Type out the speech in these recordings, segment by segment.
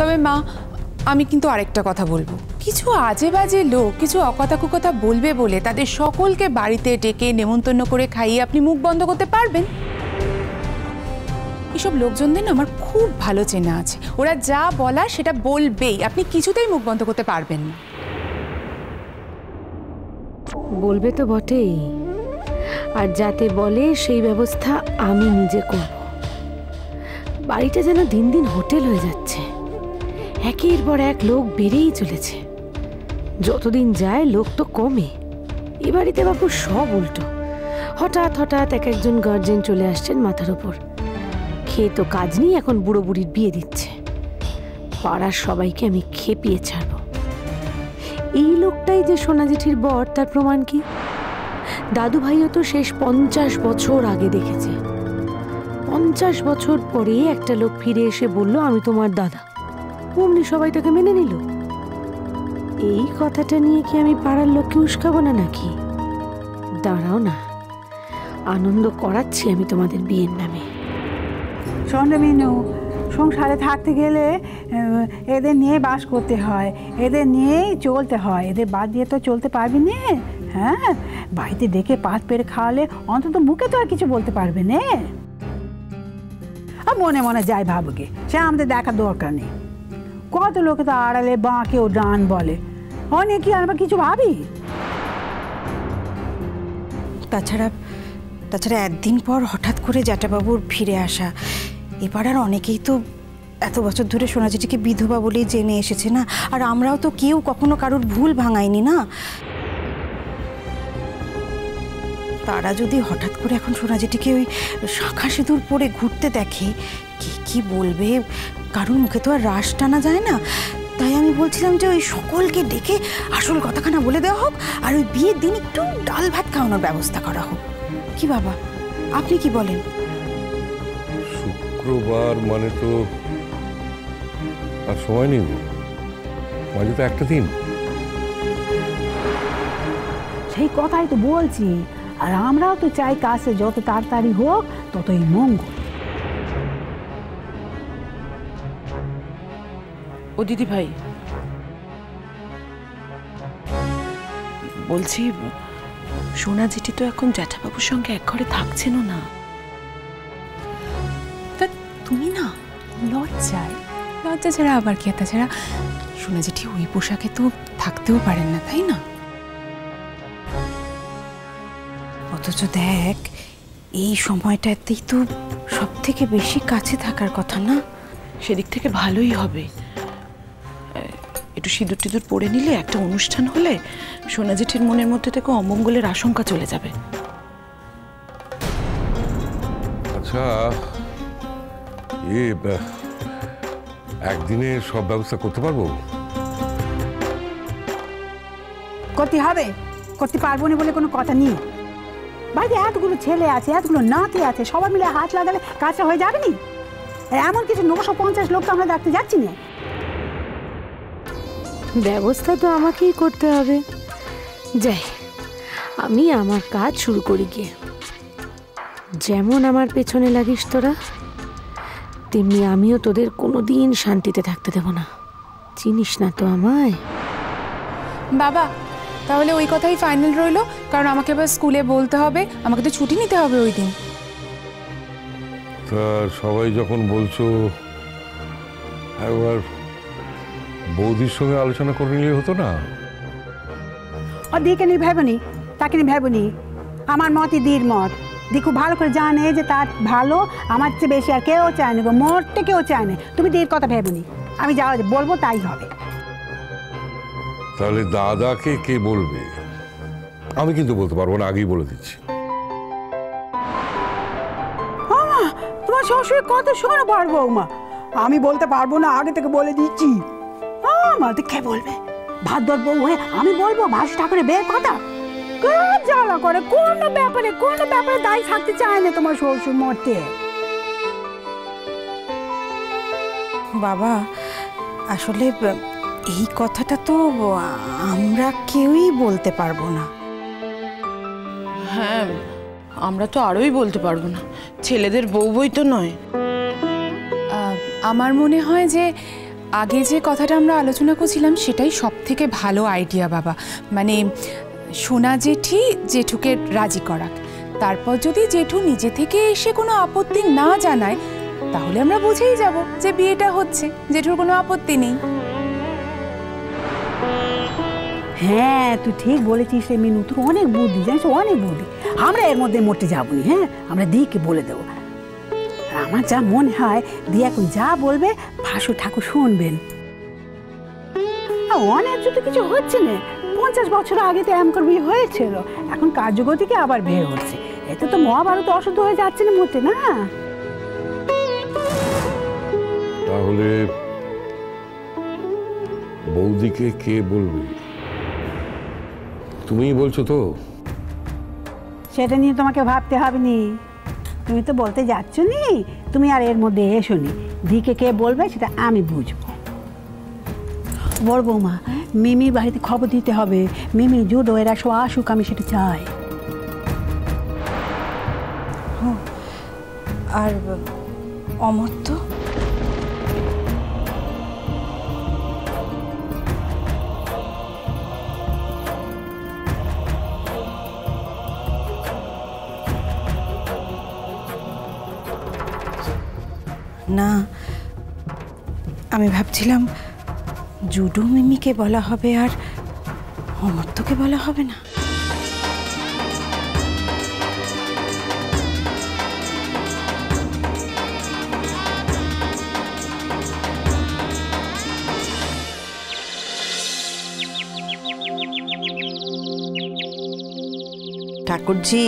তবে মা, আমি কিন্তু আরেকটা কথা বলবো, কিছু আজে বাজে লোক কিছু অকথা কুকথা বলবে বলে তাদের সকলকে বাড়িতে ডেকে নেমন্তন্ন করে খাইয়ে আপনি মুখ বন্ধ করতে পারবেন? এসব লোকজনদের না আমার খুব ভালো চেনা আছে, ওরা যা বলার সেটা বলবেই, আপনি কিছুতেই মুখ বন্ধ করতে পারবেন না। বলবে তো বটেই, আর যাতে বলে সেই ব্যবস্থা আমি নিজে করব। বাড়িটা যেন দিন দিন হোটেল হয়ে যাচ্ছে, একের পর এক লোক বেড়েই চলেছে। যতদিন যায় লোক তো কমে। এ বাড়িতে বাপু সব উল্টো, হঠাৎ হঠাৎ এক একজন গার্জেন চলে আসছেন মাথার উপর। খেয়ে তো কাজ নেই, এখন বুড়ো বুড়ির বিয়ে দিচ্ছে। পাড়ার সবাইকে আমি খেপিয়ে ছাড়ব। এই লোকটাই যে সোনা জেঠির বর তার প্রমাণ কি? দাদু ভাইও তো শেষ 50 বছর আগে দেখেছে। 50 বছর পরে একটা লোক ফিরে এসে বলল আমি তোমার দাদা, অমনি সবাই তাকে মেনে নিল। এই কথাটা নিয়ে কি আমি পাড়ার লোককে উস্কাবো না নাকি? দাঁড়াও না, আনন্দ করাচ্ছি আমি তোমাদের বিয়ের নামে। শোন মিনু, সংসারে থাকতে গেলে এদের নিয়ে বাস করতে হয়, এদের নিয়েই চলতে হয়, এদের বাদ দিয়ে তো চলতে পারবি না। হ্যাঁ, বাড়িতে ডেকে পাত পেরে খাওয়ালে অন্তত মুখে তো আর কিছু বলতে পারবে না। আর মনে মনে যাই ভাবুকে, সে আমাদের দেখার দরকার নেই। কত লোকে তো আড়ালে বাঁকেও ডান বলে, অনেক কি আমরা কিছু ভাবি? তাছাড়া একদিন পর হঠাৎ করে জ্যাঠাবাবুর ফিরে আসা, এবার আর অনেকেই তো এত বছর ধরে সোনা জেঠিকে বিধবা বলেই জেনে এসেছে না, আর আমরাও তো কেউ কখনো কারোর ভুল ভাঙাইনি না। তারা যদি হঠাৎ করে এখন সোনা জেঠিকে ওই শাঁখা সিঁদুর পরে ঘুরতে দেখে, কে কি বলবে? কারোর মুখে তো আর রাশ টানা যায় না। তাই আমি বলছিলাম যে ওই সকলকে ডেকে আসল কথাখানা বলে দেওয়া হোক, আর ওই বিয়ের দিন একটু ডাল ভাত খাওয়ানোর ব্যবস্থা করা হোক। কি বাবা, আপনি কি বলেন? শুক্রবার মানে তো আর সময় নেই, মাঝে তো একটা দিন। সেই কথাই তো বলছি, আর আমরাও তো চাই কাছে যত তাড়াতাড়ি হোক ততই মঙ্গল। ও দিদি ভাই, বলছি সোনা জেঠি তো এখন জ্যাঠাবাবুর সঙ্গে এক ঘরে থাকছেনও না। তা তুমি না লজ্জা ছাড়া আবার কি? তাছাড়া সোনা জেঠি ওই পোশাকে তো থাকতেও পারেন না, তাই না? অথচ দেখ, এই সময়টাতেই তো সব থেকে বেশি কাছে থাকার কথা না? সেদিক থেকে ভালোই হবে, একটু সিঁদুর টিঁদুর পরে নিলে, একটা অনুষ্ঠান হলে সোনা জেঠির মনের মধ্যে থেকে অমঙ্গলের আশঙ্কা চলে যাবে। আচ্ছা, একদিনে সব ব্যবস্থা করতে পারবো? করতে হবে, করতে পারবো না বলে কোনো কথা নেই। বাড়িতে এতগুলো ছেলে আছে, এতগুলো নাতি আছে, সবাই মিলে হাত লাগালে কাজটা হয়ে যাবে নি? এমন কিছু 950 লোক তো আমরা দেখতে যাচ্ছি না। ব্যবস্থা তো আমাকেই করতে হবে। যাই, আমি আমার কাজ শুরু করি গিয়ে। যেমন আমার পেছনে লাগিস তোরা, তেমনি আমিও তোদের কোনোদিন শান্তিতে থাকতে দেব না। চিনিস না তো আমায়? বাবা, তাহলে ওই কথাই ফাইনাল রইলো, কারণ আমাকে এবার স্কুলে বলতে হবে, আমাকে তো ছুটি নিতে হবে ওই দিন। তা সবাই যখন বলছো, একবার বৌদির সঙ্গে আলোচনা করে নিলে হতো না? আর দিকে নিয়ে ভেবনি, তাকে নিয়ে ভেবনি। আমার মতই দির মত। দেখো ভালো করে জানে যে তার ভালো আমার চেয়ে বেশি আর কেউ চায় না গো, মরতে কেউ চায় না। তুমি দির কথা ভেবনি, আমি যা বলবো তাই হবে। তাহলে দাদাকে কে বলবে? আমি কিন্তু বলতে পারবো না, আগেই বলে দিচ্ছি। তোমার শ্বশুরের কথা শোনো পারবো মা, আমি বলতে পারবো না, আগে থেকে বলে দিচ্ছি। আমার তো কে বলবে? ভাত ধরবো হয়ে আমি বলবো ভাসু ঠাকুরের বের কথা? জ্বালা করে, কোনো ব্যাপারে দায়ী থাকতে চায় না তোমার শ্বশুর মরতে। বাবা, আসলে এই কথাটা তো আমরা কেউই বলতে পারবো না। হ্যাঁ, আমরা তো আরোই বলতে পারবো না, ছেলেদের বউ বই তো নয়। আমার মনে হয় যে আগে যে কথাটা আমরা আলোচনা করছিলাম সেটাই সব থেকে ভালো আইডিয়া বাবা। মানে সোনা জেঠি জেঠুকে রাজি করাক, তারপর যদি জেঠু নিজে থেকে এসে কোনো আপত্তি না জানায় তাহলে আমরা বুঝেই যাব যে বিয়েটা হচ্ছে, জেঠুর কোনো আপত্তি নেই। হ্যাঁ তুই ঠিক বলেছিস রে মিনু, তোর অনেক বুদ্ধি জানিস, অনেক বুদ্ধি। আমরা এর মধ্যে মরতে যাবো না, হ্যাঁ আমরা দিকে বলে দেবো। আর আমার যা মনে হয় দি এখন যা বলবে ভাসু ঠাকুর শুনবেন। অনেক যদি কিছু হচ্ছে না, 50 বছর আগে তো এমন বিয়ে হয়েছিল, এখন কার্যগতিকে আবার বিয়ে হচ্ছে, এতে তো মহাভারত অশুদ্ধ হয়ে যাচ্ছে না মোটে না। তাহলে বৌদিকে কে বলবে? তুমিই বলছো তো? সেটা নিয়ে তোমাকে ভাবতে হবে নি, তুমি তো বলতে যাচ্ছ নি, তুমি আর এর মধ্যে এসো নি। দিকে কে বলবে সেটা আমি বুঝবো। বড় বৌমা, মিমির বাড়িতে খবর দিতে হবে, মিমি জুডো এরা সব আসুক, আমি সেটা চাই। আর অমর্ত্য? না, আমি ভাবছিলাম জুডো মিমিকে বলা হবে আর অমর্ত্যকে বলা হবে না। ঠাকুরজি,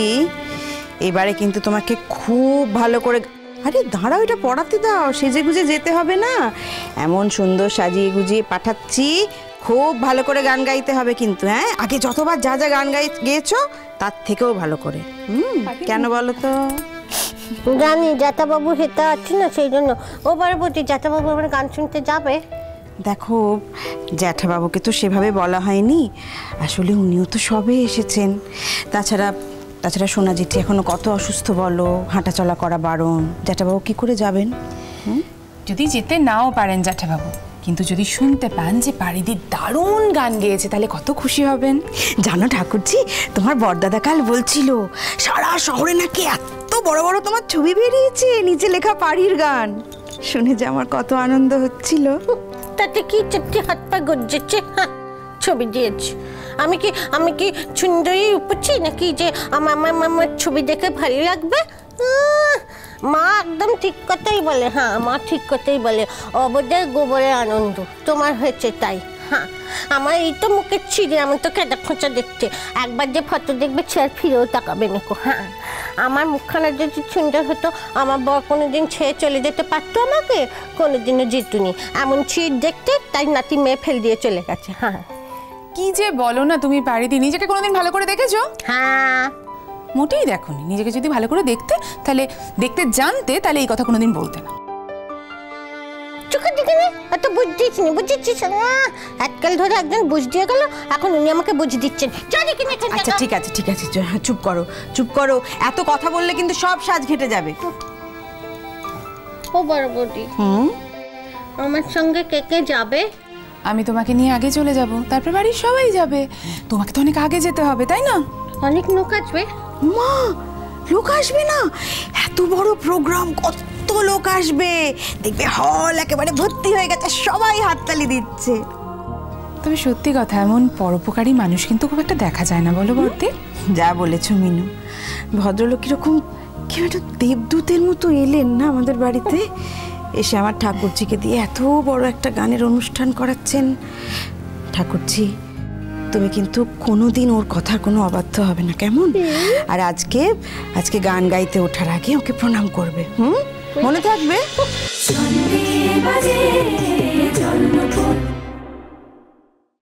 এবারে কিন্তু তোমাকে খুব ভালো করে, আরে দাঁড়াও, এটা পড়াতে দাও, সেজে গুজে যেতে হবে না, এমন সুন্দর সাজিয়ে গুজিয়ে পাঠাচ্ছি, খুব ভালো করে গান গাইতে হবে কিন্তু। হ্যাঁ, আগে যতবার যা যা গান গেয়েছো তার থেকেও ভালো করে। কেন বলো তো? জানি জ্যাঠাবাবু হেঁটে আছে না, সেই জন্য ওবারে বলছি জ্যাঠাবাবু আবার গান শুনতে যাবে। দেখো, জ্যাঠাবাবুকে তো সেভাবে বলা হয়নি, আসলে উনিও তো সবে এসেছেন। তাছাড়া সোনা জেঠি এখনো কত অসুস্থ বলো, হাঁটাচলা করা বারণ, জ্যাঠাবাবু কি করে যাবেন? যদি যেতে নাও পারেন জ্যাঠাবাবু, কিন্তু যদি শুনতে পান যে পারিদি দারুণ গান গেয়েছে তাহলে কত খুশি হবেন। জানো ঠাকুরজি, তোমার বড়দাদা কাল বলছিল সারা শহরে নাকি এত বড় বড় তোমার ছবি বেরিয়েছে, নিচে লেখা পাড়ির গান, শুনে যে আমার কত আনন্দ হচ্ছিল। তাতে কি চারটি হাত পা গজ্জেছে, ছবি দিয়েছে। আমি কি সুন্দরী উপছি নাকি যে আমার ছবি দেখে ভালো লাগবে? মা একদম ঠিক কথাই বলে, হ্যাঁ মা ঠিক কথাই বলে, অবদের গোবরের আনন্দ তোমার হয়েছে তাই। হ্যাঁ, আমার এই তো মুখের ছিঁড়ে, আমি তো কেটে খোঁচা দেখতে, একবার যে ফটো দেখবে সে আর ফিরেও তাকাবে না। হ্যাঁ, আমার মুখখানা যদি সুন্দর হতো, আমার বর কোনোদিন ছেড়ে চলে যেতে পারতো আমাকে, কোনোদিনও জিতুনি, এমন ছিঁড় দেখতে তাই নাতি মেয়ে ফেল দিয়ে চলে গেছে। হ্যাঁ, কি যে বলো না তুমি পারিদি, নিজেকে কোনোদিন ভালো করে দেখেছো? হ্যাঁ, মোটেই দেখোনি। নিজেকে যদি ভালো করে দেখতে, তাহলে দেখতে জানতে, তাহলে এই কথা কোনোদিন বলতে না। চোখের দিকে না এত বুঝছিস নি, বুঝছিস না, আজকাল ধরে একজন বুঝ দিয়ে গেল, এখন উনি আমাকে বুঝ দিচ্ছেন। আচ্ছা ঠিক আছে ঠিক আছে, চুপ করো চুপ করো, এত কথা বললে কিন্তু সব সাজ ঘেটে যাবে। ও বড় বৌদি, আমার সঙ্গে কে কে যাবে? আমি তোমাকে নিয়ে আগে চলে যাব, তারপর বাড়ির সবাই যাবে। তোমাকে তো অনেক আগে যেতে হবে, তাই না? অনেক লোক আসবে? মা, লোক আসবে না? এত বড় প্রোগ্রাম, কত লোক আসবে, দেখবে হল একেবারে ভর্তি হয়ে গেছে, সবাই হাততালি দিচ্ছে। তবে সত্যি কথা, এমন পরোপকারী মানুষ কিন্তু খুব একটা দেখা যায় না, বলো বর্তি? যা বলেছ মিনু, ভদ্রলোক কিরকম কি একটা দেবদূতের মতো এলেন না আমাদের বাড়িতে, এসে আমার ঠাকুরজিকে দিয়ে এত বড় একটা গানের অনুষ্ঠান করাচ্ছেন। ঠাকুরজি, তুমি কিন্তু কোনোদিন ওর কথার কোনো অবাধ্য হবে না, কেমন? আর আজকে গান গাইতে ওঠার আগে ওকে প্রণাম করবে, মনে থাকবে?